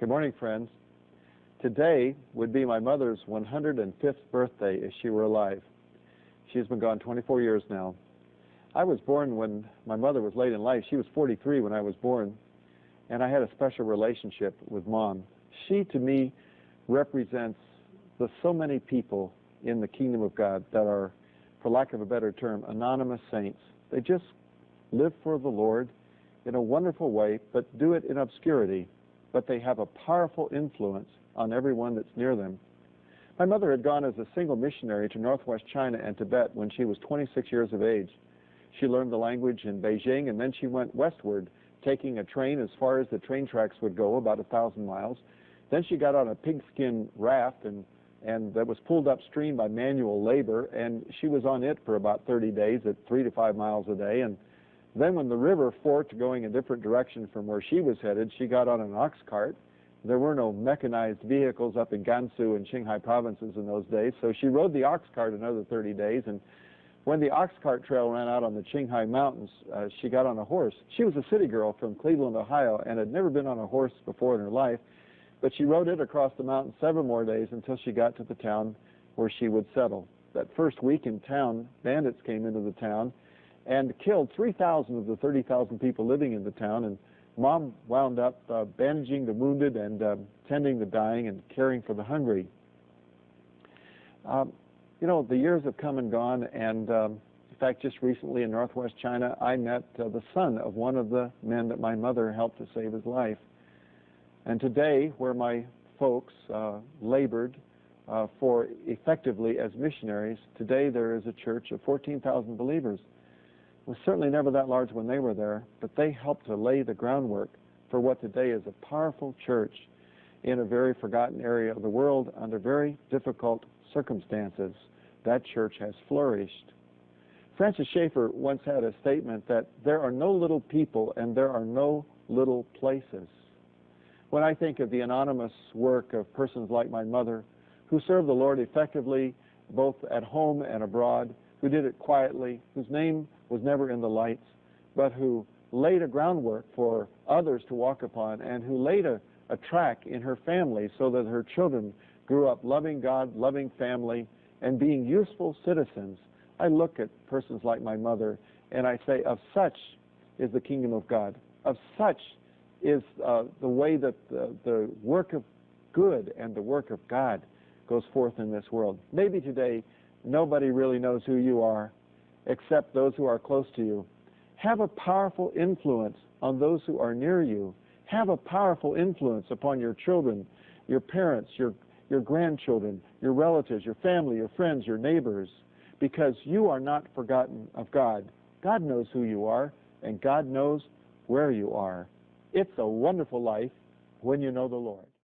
Good morning, friends. Today would be my mother's 105th birthday if she were alive. She's been gone 24 years now. I was born when my mother was late in life. She was 43 when I was born, and I had a special relationship with Mom. She, to me, represents the so many people in the kingdom of God that are, for lack of a better term, anonymous saints. They just live for the Lord in a wonderful way, but do it in obscurity. But they have a powerful influence on everyone that's near them. My mother had gone as a single missionary to northwest China and Tibet when she was 26 years of age. She learned the language in Beijing, and then she went westward, taking a train as far as the train tracks would go, about 1,000 miles. Then she got on a pigskin raft and that was pulled upstream by manual labor, and she was on it for about 30 days at 3 to 5 miles a day. And then when the river forked going a different direction from where she was headed, she got on an ox cart. There were no mechanized vehicles up in Gansu and Qinghai provinces in those days, so she rode the ox cart another 30 days, and when the ox cart trail ran out on the Qinghai Mountains, she got on a horse. She was a city girl from Cleveland, Ohio, and had never been on a horse before in her life, but she rode it across the mountain several more days until she got to the town where she would settle. That first week in town, bandits came into the town and killed 3,000 of the 30,000 people living in the town, and Mom wound up bandaging the wounded and tending the dying and caring for the hungry. You know, the years have come and gone, and in fact, just recently in northwest China, I met the son of one of the men that my mother helped to save his life. And today, where my folks labored for effectively as missionaries, today there is a church of 14,000 believers. It was certainly never that large when they were there, but they helped to lay the groundwork for what today is a powerful church in a very forgotten area of the world under very difficult circumstances. That church has flourished. Francis Schaeffer once had a statement that there are no little people and there are no little places. When I think of the anonymous work of persons like my mother, who served the Lord effectively both at home and abroad, who did it quietly, whose name was never in the lights, but who laid a groundwork for others to walk upon, and who laid a track in her family so that her children grew up loving God, loving family, and being useful citizens. I look at persons like my mother, and I say, of such is the kingdom of God. Of such is the way that the work of good and the work of God goes forth in this world. Maybe today nobody really knows who you are except those who are close to you. Have a powerful influence on those who are near you. Have a powerful influence upon your children, your parents, your grandchildren, your relatives, your family, your friends, your neighbors, because you are not forgotten of God. God knows who you are, and God knows where you are. It's a wonderful life when you know the Lord.